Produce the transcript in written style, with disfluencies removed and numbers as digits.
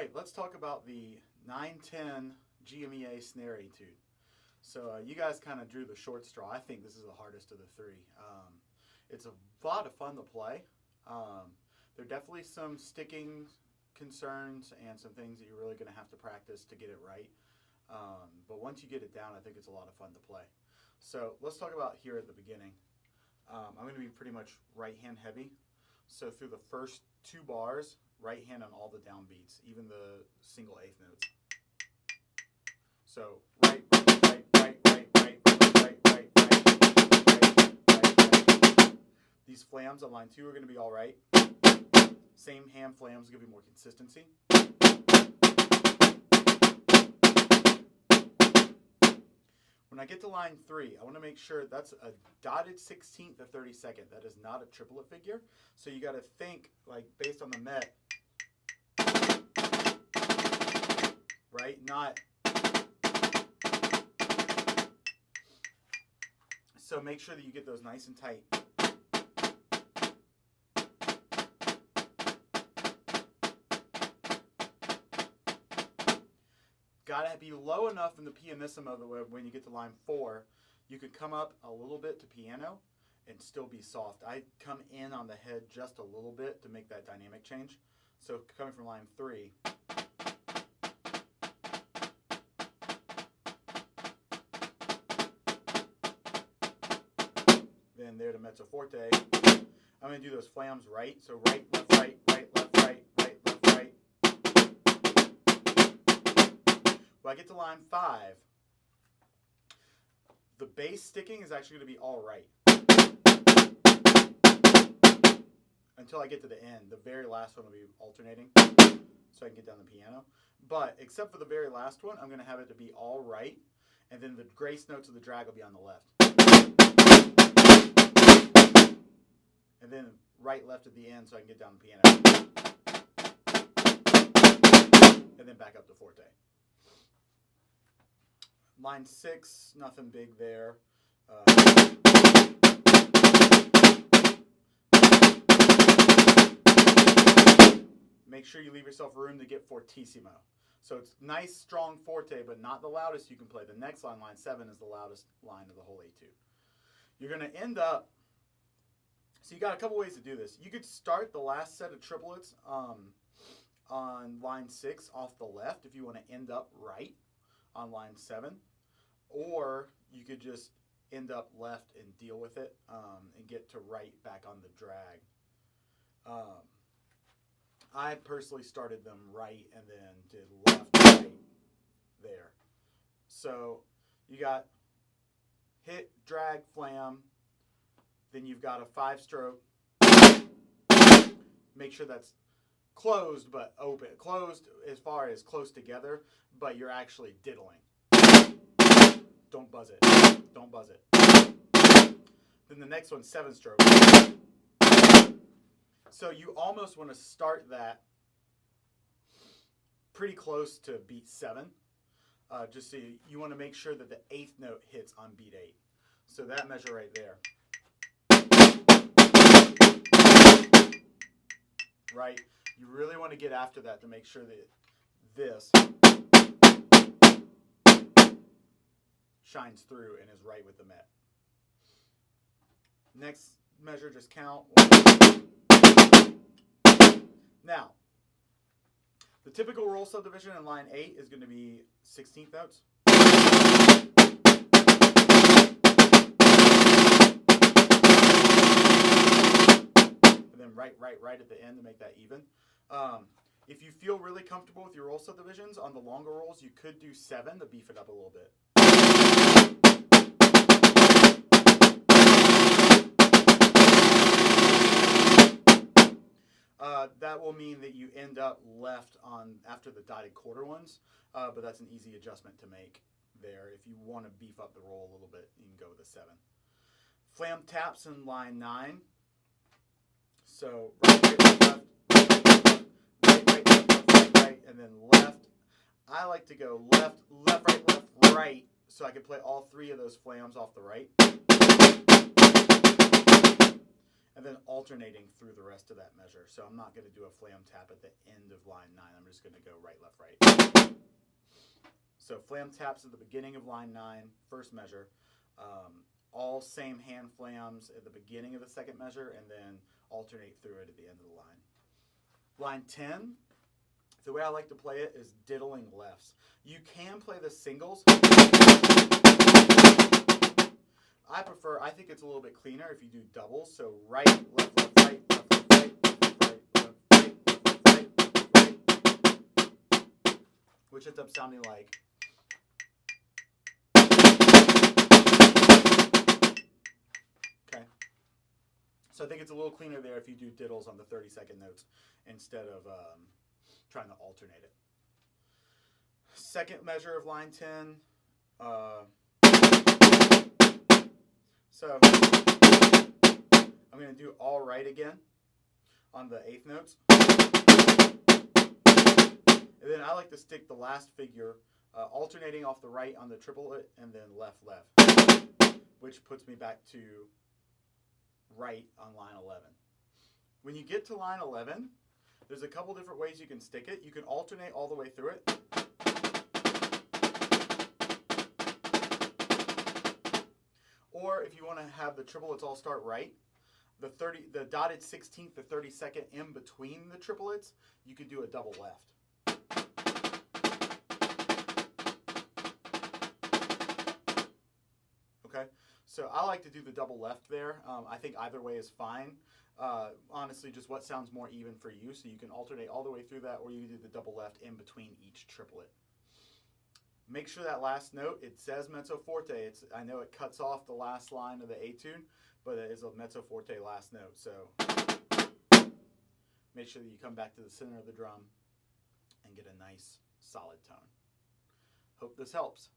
right, let's talk about the 910 GMEA Snare Etude. So you guys kind of drew the short straw. I think this is the hardest of the three. It's a lot of fun to play. There are definitely some sticking concerns and some things that you're really going to have to practice to get it right. But once you get it down, I think it's a lot of fun to play. So let's talk about here at the beginning. I'm going to be pretty much right hand heavy. So through the first two bars, right hand on all the downbeats, even the single eighth notes. So right, right, right, right, right, right, right, right, right. These flams on line 2 are going to be all right. Same hand flams give you more consistency. When I get to line 3, I want to make sure that's a dotted 16th of 32nd. That is not a triplet figure. So you got to think like based on the met, right? Not. So make sure that you get those nice and tight. Got to be low enough in the pianissimo that when you get to line 4, you could come up a little bit to piano and still be soft. I come in on the head just a little bit to make that dynamic change. So coming from line 3. Then there to mezzo forte. I'm going to do those flams right. So right, left, right, right, left, right, right, left, right. When I get to line 5, the bass sticking is actually going to be all right. Until I get to the end. The very last one will be alternating. So I can get down the piano. But except for the very last one, I'm going to have it to be all right. And then the grace notes of the drag will be on the left. And then right, left at the end so I can get down the piano. And then back up to forte. Line 6, nothing big there. Make sure you leave yourself room to get fortissimo. So it's nice, strong forte, but not the loudest you can play. The next line, line 7, is the loudest line of the whole etude. You're going to end up, so you got a couple ways to do this. You could start the last set of triplets on line 6 off the left if you want to end up right on line 7. Or you could just end up left and deal with it and get to right back on the drag. I personally started them right and then did left, right there. So you got hit, drag, flam. Then you've got a 5-stroke. Make sure that's closed but open. Closed as far as close together, but you're actually diddling. Don't buzz it. Don't buzz it. Then the next one's 7-stroke. So you almost want to start that pretty close to beat 7. Just so you want to make sure that the 8th note hits on beat 8. So that measure right there. Right? You really want to get after that to make sure that this shines through and is right with the met. Next measure, just count. Now, the typical roll subdivision in line 8 is going to be 16th notes. And then right at the end to make that even. If you feel really comfortable with your roll subdivisions, on the longer rolls, you could do 7 to beef it up a little bit. That will mean that you end up left on after the dotted quarter ones, but that's an easy adjustment to make there. If you want to beef up the roll a little bit, you can go with a 7. Flam taps in line 9. So right, left, right, and then left. I like to go left, right, so I can play all 3 of those flams off the right. And then alternate. alternating through the rest of that measure. So I'm not going to do a flam tap at the end of line 9. I'm just going to go right, left, right. So flam taps at the beginning of line 9, first measure. All same hand flams at the beginning of the second measure, and then alternate through it at the end of the line. Line 10, the way I like to play it is diddling lefts. You can play the singles. I think it's a little bit cleaner if you do doubles. So right, left, left, right, left, left, right, left, right, left, right, left, right, which ends up sounding like. Okay. So I think it's a little cleaner there if you do diddles on the 30-second notes instead of trying to alternate it. Second measure of line 10. So I'm going to do all right again on the 8th notes. And then I like to stick the last figure alternating off the right on the triplet and then left, left, which puts me back to right on line 11. When you get to line 11, there's a couple different ways you can stick it. You can alternate all the way through it. Or if you want to have the triplets all start right, the dotted 16th, the 32nd in between the triplets, you could do a double left. Okay, so I like to do the double left there. I think either way is fine. Honestly, just what sounds more even for you. So you can alternate all the way through that, or you can do the double left in between each triplet. Make sure that last note, it says mezzo forte. I know it cuts off the last line of the etude, but it is a mezzo forte last note. So make sure that you come back to the center of the drum and get a nice solid tone. Hope this helps.